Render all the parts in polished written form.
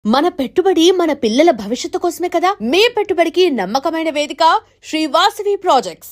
మన పెట్టుబడి మన పిల్లల భవిష్యత్తు కోసమే కదా. మీ పెట్టుబడికి నమ్మకమైన వేదిక శ్రీ వాసవి ప్రాజెక్ట్స్.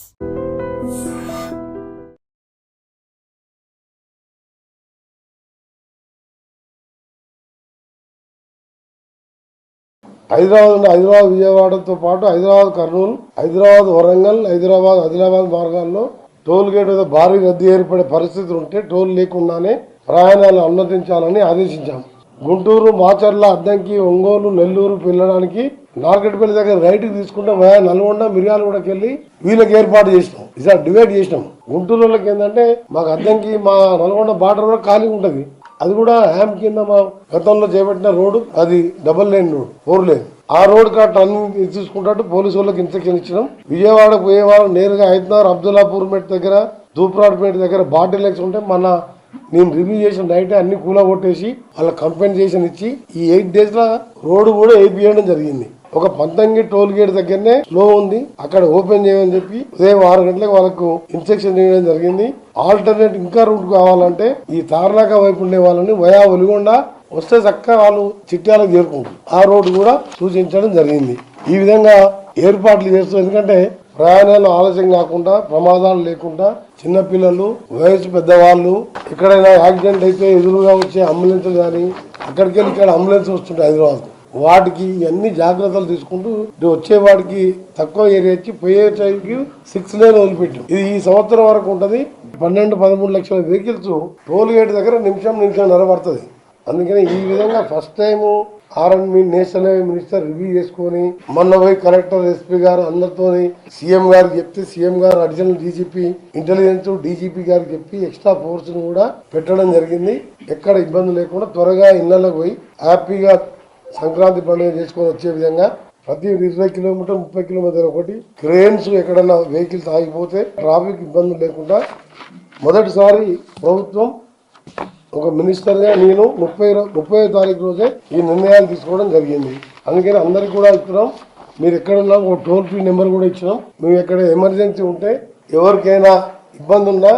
హైదరాబాద్ విజయవాడతో పాటు హైదరాబాద్ కర్నూలు, హైదరాబాద్ వరంగల్, హైదరాబాద్ ఆదిలాబాద్ మార్గాల్లో టోల్ గేట్ మీద భారీ రద్దీ ఏర్పడే పరిస్థితులు ఉంటే టోల్ లేకుండానే ప్రయాణాలు అనుమతించాలని ఆదేశించాం. గుంటూరు, మాచర్ల, అద్దంకి, ఒంగోలు, నెల్లూరు వెళ్ళడానికి నార్కెట్పల్లి దగ్గర రైట్కి తీసుకుంటే నల్గొండ, మిర్యాలగూడకి వెళ్ళి వీళ్ళకి ఏర్పాటు చేసినాం. ఈసారి డివైడ్ చేసినాం. గుంటూరులోకి ఏంటంటే మాకు అద్దంకి మా నల్గొండ బార్డర్ కూడా ఖాళీ ఉంటుంది. అది కూడా హ్యామ్ కింద మా గతంలో చేపట్టిన రోడ్డు, అది డబుల్ లేన్ రోడ్, 4 లేన్. ఆ రోడ్ కట్ అన్ని తీసుకుంటూ పోలీసు వాళ్ళకి ఇన్స్ట్రక్షన్ ఇచ్చినాం. విజయవాడకు పోయేవారు నేరుగా హైదరాబాద్ అబ్దుల్లాపూర్ మేట్ దగ్గర, దూప్రాడ్పేట దగ్గర బాటిల్ ఉంటే నేను రివ్యూ చేసిన నైట్ అన్ని కూల కొట్టేసి వాళ్ళ కంపెన్సేషన్ ఇచ్చి ఈ 8 days లో రోడ్డు కూడా వేయడం జరిగింది. ఒక 19 టోల్ గేట్ దగ్గరనే స్లో ఉంది, అక్కడ ఓపెన్ చేయమని చెప్పి ఉదయం 6 గంటలకు వాళ్ళకు ఇన్స్ట్రక్షన్ చేయడం జరిగింది. ఆల్టర్నేట్ ఇంకా రూట్ కావాలంటే ఈ తార్నాక వైపు ఉండే వాళ్ళని వయా ఒలిగొండ వస్తే చక్కగా వాళ్ళు చిట్యాలకు చేరుకుంటారు. ఆ రోడ్డు కూడా సూచించడం జరిగింది. ఈ విధంగా ఏర్పాట్లు చేస్తూ, ఎందుకంటే ప్రయాణాలు ఆలస్యం కాకుండా, ప్రమాదాలు లేకుండా, చిన్నపిల్లలు, వయసు పెద్దవాళ్ళు, ఎక్కడైనా యాక్సిడెంట్ అయితే ఎదురుగా వచ్చే అంబులెన్స్లు కానీ అక్కడికి వెళ్ళి ఇక్కడ అంబులెన్స్ వస్తుంటాయి హైదరాబాద్, వాటికి అన్ని జాగ్రత్తలు తీసుకుంటూ వచ్చే వాడికి తక్కువ ఏరియా ఇచ్చి పోయే టైంకి 6 లేన్ వదిలిపెట్టాం. ఇది ఈ సంవత్సరం వరకు ఉంటుంది. 12-13 లక్షల వెహికల్స్ టోల్ గేట్ దగ్గర నిమిషం పడుతుంది. అందుకని ఈ విధంగా ఫస్ట్ టైం ఆర్ఎండ్బి నేషనల్ హైవే మినిస్టర్ రివ్యూ చేసుకుని మొన్న పోయి కలెక్టర్, ఎస్పీ గారు అందరితో సీఎం గారికి చెప్తే సీఎం గారు అడిషనల్ డీజీపీ ఇంటెలిజెన్స్, డీజీపీ గారికి చెప్పి ఎక్స్ట్రా ఫోర్స్ ను కూడా పెట్టడం జరిగింది. ఎక్కడ ఇబ్బంది లేకుండా త్వరగా ఇళ్లకు పోయి హ్యాపీగా సంక్రాంతి పండుగ చేసుకొని వచ్చే విధంగా ప్రతి 20 కిలోమీటర్ 30 కిలోమీటర్ ఒకటి క్రేన్స్, ఎక్కడన్నా వెహికల్స్ ఆగిపోతే ట్రాఫిక్ ఇబ్బందులు లేకుండా మొదటిసారి ప్రభుత్వం ఒక మినిస్టర్గా నేను 30వ తారీఖు రోజే ఈ నిర్ణయాలు తీసుకోవడం జరిగింది. అందుకని అందరికి కూడా ఇస్తున్నాం. మీరు ఎక్కడున్నా ఒక టోల్ ఫ్రీ నెంబర్ కూడా ఇచ్చినాం. మేము ఎక్కడ ఎమర్జెన్సీ ఉంటే ఎవరికైనా ఇబ్బంది ఉన్నా,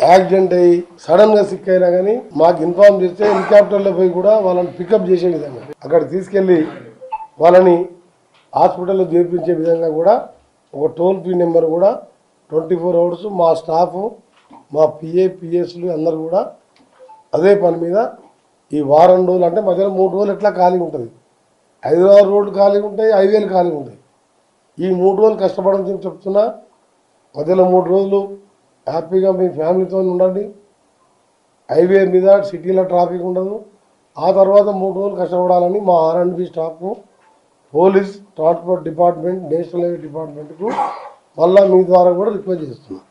యాక్సిడెంట్ అయ్యి సడన్ గా సిక్ అయినా కానీ మాకు ఇన్ఫార్మ్ చేస్తే హెలికాప్టర్లో పోయి కూడా వాళ్ళని పికప్ చేసే విధంగా అక్కడ తీసుకెళ్లి వాళ్ళని హాస్పిటల్లో చేర్పించే విధంగా కూడా ఒక టోల్ ఫ్రీ నెంబర్ కూడా 24 hours మా స్టాఫ్, మా పిఎస్లు అందరు కూడా అదే పని మీద ఈ వారం రోజులు, అంటే మధ్యలో 3 రోజులు ఎట్లా ఖాళీ ఉంటుంది. హైదరాబాద్ రోడ్డు ఖాళీ ఉంటాయి, హైవేలు ఖాళీ ఉంటాయి. ఈ 3 రోజులు కష్టపడని చెప్తున్నా. మధ్యలో 3 రోజులు హ్యాపీగా మీ ఫ్యామిలీతో ఉండండి. హైవే మీద సిటీలో ట్రాఫిక్ ఉండదు. ఆ తర్వాత 3 రోజులు కష్టపడాలని మా R and B staff, police, transport department, national highway డిపార్ట్మెంట్కు మళ్ళీ మీ ద్వారా కూడా రిక్వెస్ట్ చేస్తున్నాం.